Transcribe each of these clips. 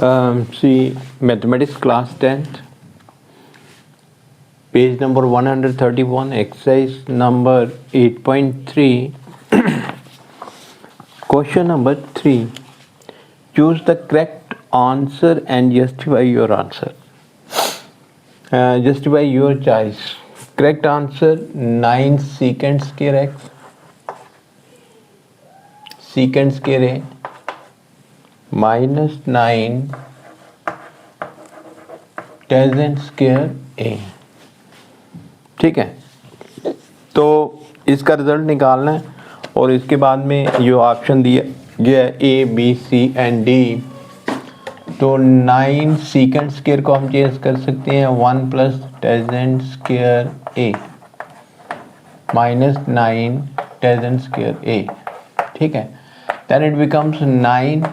See mathematics class 10th, page number 131, exercise number 8.3. Question number 3. Choose the correct answer and justify your answer. Justify your choice. Correct answer 9 secant square x, secant square a minus 9 tangent square A. ठीक है, तो इसका result निकालना है और इसके बाद में जो ऑप्शन दिया गया है A B C and D, तो 9 सीकेंट स्क्वायर को हम चेंज कर सकते हैं 1 plus tangent square A minus 9 tangent square A. ठीक है, देन इट बिकम्स 9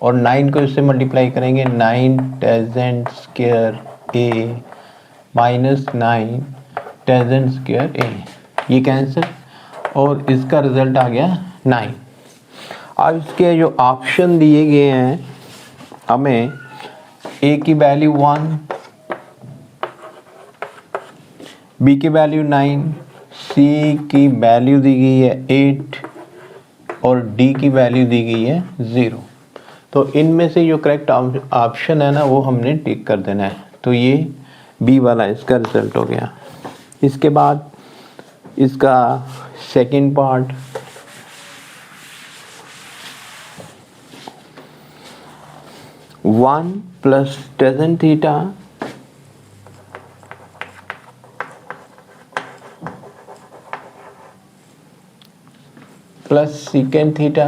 और 9 को इससे मल्टीप्लाई करेंगे 9 tangent स्क्वायर ए माइनस 9 tangent स्क्वायर ए. ये कैंसिल और इसका रिजल्ट आ गया 9. अब इसके जो ऑप्शन दिए गए हैं, हमें ए की वैल्यू 1, बी की वैल्यू 9, सी की वैल्यू दी गई है 8 और डी की वैल्यू दी गई है 0. तो इनमें से जो करेक्ट ऑप्शन है ना वो हमने टिक कर देना है. तो ये बी वाला इसका रिजल्ट हो गया. इसके बाद इसका second part, one plus tangent theta plus secant theta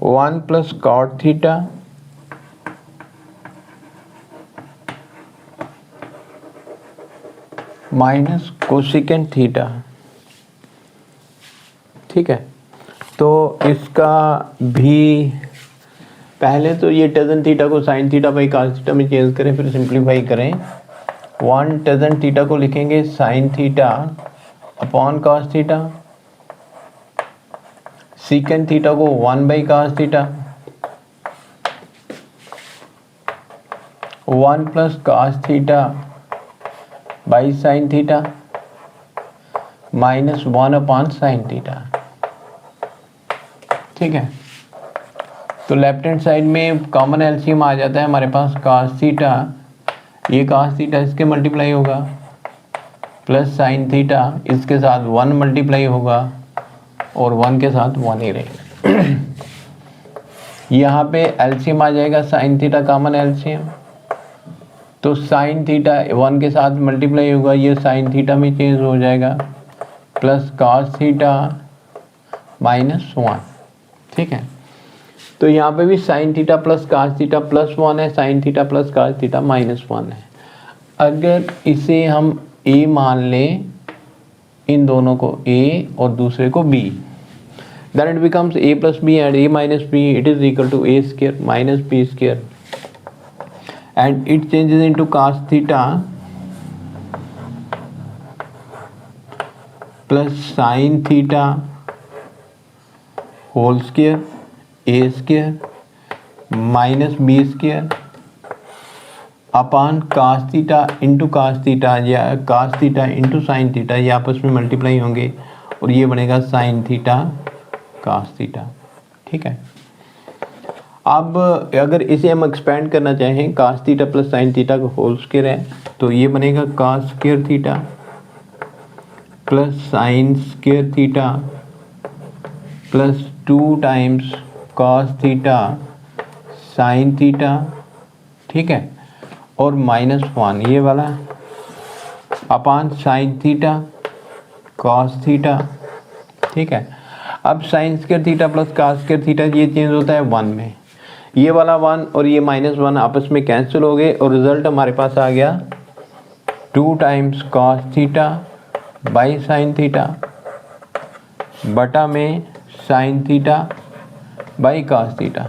one plus cot theta minus cosecant theta. ठीक है, तो इसका भी पहले तो ये tangent थीटा को sin theta by cos theta में चेंज करें, फिर सिंप्लीफाई करें. 1 tangent थीटा को लिखेंगे sin theta upon cos theta, secant theta को 1 by cos theta, 1 plus cos theta by sine theta minus 1 upon sine theta. ठीक है, तो लेफ्ट हैंड साइड में कॉमन एलसीएम आ जाता है हमारे पास cos थीटा, ये cos थीटा इसके मल्टीप्लाई होगा प्लस साइन थीटा इसके साथ 1 मल्टीप्लाई होगा और 1 के साथ 1 ही रहेगा. यहाँ पे एलसीएम आ जाएगा साइन थीटा कॉमन एलसीएम, तो साइन थीटा 1 के साथ मल्टीप्लाई होगा, ये साइन थीटा में चेंज हो जाएगा प्लस cos थीटा माइनस 1. ठीक है, तो यहाँ पे भी sine theta plus cos theta plus 1 है, sine theta plus cos theta minus 1 है. अगर इसे हम a मान लें, इन दोनों को a और दूसरे को b, then it becomes a plus b and a minus b, it is equal to a square minus b square, and it changes into cos theta plus sin theta whole square a square minus b square upon cos theta into cos theta या cos theta into sine theta, ये आपस में multiply होंगे और ये बनेगा sin theta cos theta. ठीक है, अब अगर इसे हम एक्सपेंड करना चाहें, cos theta plus sine theta का होल स्क्वायर है, तो ये बनेगा cos square theta plus sine square theta plus 2 times cos theta sine theta. ठीक है, और माइनस 1 ये वाला upon sine theta cos theta. ठीक है, अब sine square theta plus cos square theta ये चेंज होता है 1 में, ये वाला 1 और ये माइनस 1 आपस में कैंसिल हो गए और रिजल्ट हमारे पास आ गया 2 times cos theta by sine theta बटा में sine theta by cos theta.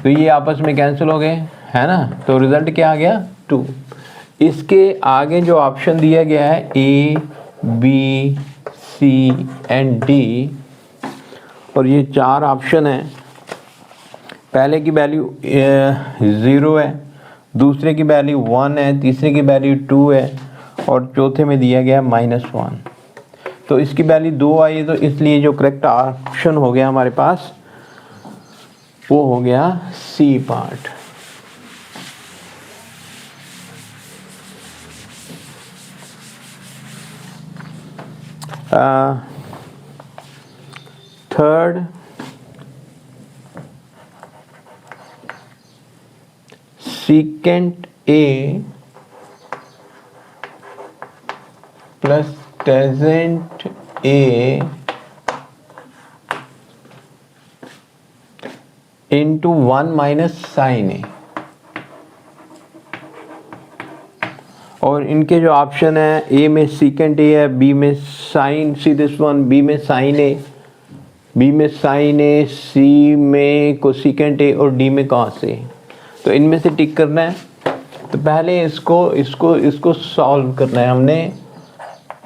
तो ये आपस में कैंसिल हो गए, है ना, तो रिजल्ट क्या आ गया 2. इसके आगे जो ऑप्शन दिया गया है A B C and D, और ये 4 ऑप्शन है। पहले की वैल्यू 0 है, दूसरे की वैल्यू 1 है, तीसरे की वैल्यू 2 है और चौथे में दिया गया -1। तो इसकी वैल्यू 2 आई, तो इसलिए जो करेक्ट ऑप्शन हो गया हमारे पास वो हो गया C part. Third, secant A plus tangent A into 1 minus sin A। और इनके जो ऑप्शन है, ए में सीकेंट ए है, बी में sine, C this one, B में साइन ए, बी में साइन ए, सी में कोसिकेंट ए और डी में कॉस ए। तो इनमें से टिक करना है। तो पहले इसको सॉल्व करना है हमने।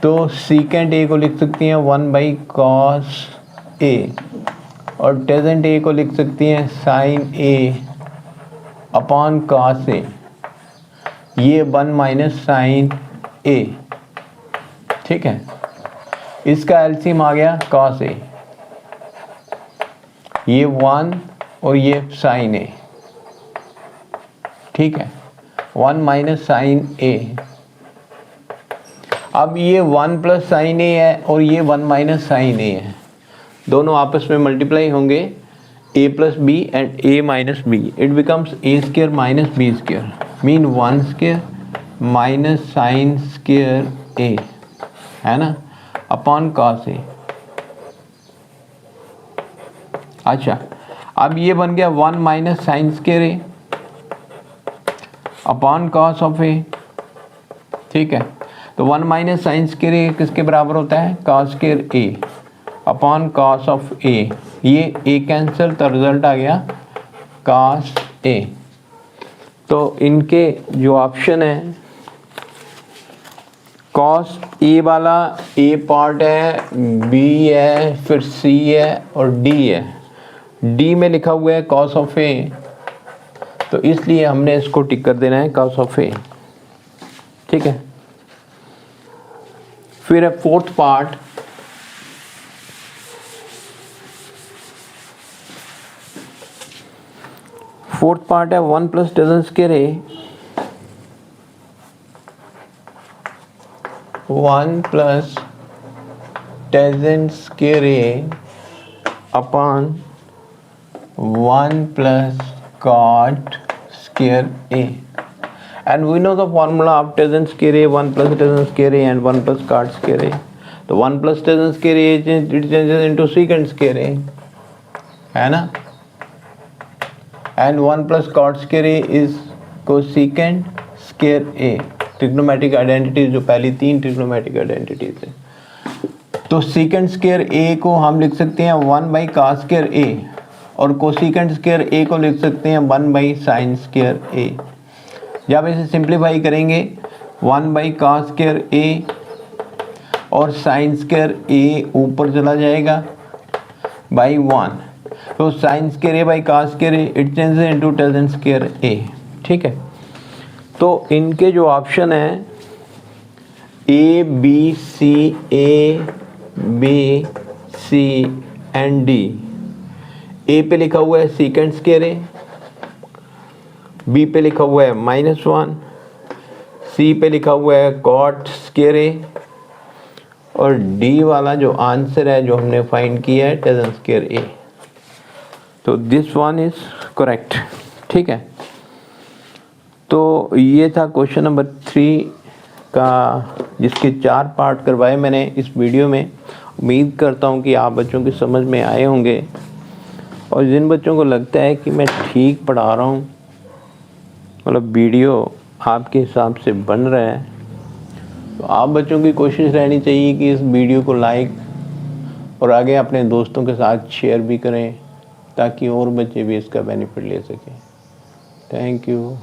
तो सीकेंट ए को लिख सकती हैं 1/cos ए और टेजेंट ए को लिख सकती हैं sign A upon cos A. ये 1 माइनस साइन ए, ठीक है। इसका एलसीएम आ गया कॉस ए, ये 1 और ये साइन ए, ठीक है। 1 माइनस साइन ए। अब ये 1 प्लस साइन ए है और ये 1 माइनस साइन ए है, दोनों आपस में मल्टीप्लाई होंगे, a plus B and a minus B. It becomes a square minus B square, mean 1 square minus sine square a, है ना, अपॉन कॉस ए। अच्छा, अब ये बन गया 1 minus sine square A upon cos of A, ठीक है। तो 1 माइनस साइन स्क्वायर ए किसके बराबर होता है, cos square A upon cos of A. ये ए कैंसिल, तो रिजल्ट आ गया कॉस ए। तो इनके जो ऑप्शन है, कॉस ए वाला ए पार्ट है, बी है, फिर सी है और डी है। डी में लिखा हुआ है कॉस ऑफ ए, तो इसलिए हमने इसको टिक कर देना है कॉस ऑफ ए, ठीक है। फिर है फोर्थ पार्ट, फोर्थ पार्ट है 1 plus tangent square A, 1 plus tangent square A upon 1 plus cot square a, and we know the formula of tangent square a, 1 plus tangent square a and 1 plus cot square a. तो 1 plus tangent square a it changes into secant square a, है ना, and 1 plus cot square a is cosecant square a। Trigonometric identities जो पहली 3 trigonometric identities है। तो secant square a को हम लिख सकते हैं 1/cos square a और कोसिकेंट स्क्वायर ए को लिख सकते हैं 1/sin स्क्वायर ए। जब इसे सिंप्लीफाई करेंगे 1/cos स्क्वायर ए और साइन स्क्वायर ए ऊपर चला जाएगा बाई 1, तो sine square A by cos square A it changes into tangent square A, ठीक है। तो इनके जो ऑप्शन है A B C and D. A पे लिखा हुआ है सीकेंट स्क्वायर ए, बी पे लिखा हुआ है -1, सी पे लिखा हुआ है कॉट स्क्वायर ए और डी वाला जो आंसर है जो हमने फाइंड किया है टेजेंट स्क्वायर ए। तो दिस वन इज करेक्ट, ठीक है। तो ये था क्वेश्चन नंबर 3 का, जिसके 4 पार्ट करवाए मैंने इस वीडियो में। उम्मीद करता हूँ कि आप बच्चों की समझ में आए होंगे, और जिन बच्चों को लगता है कि मैं ठीक पढ़ा रहा हूँ, मतलब वीडियो आपके हिसाब से बन रहा है, तो आप बच्चों की कोशिश रहनी चाहिए कि इस वीडियो को लाइक और आगे अपने दोस्तों के साथ शेयर भी करें, ताकि और बच्चे भी इसका बेनिफिट ले सकें। Thank you.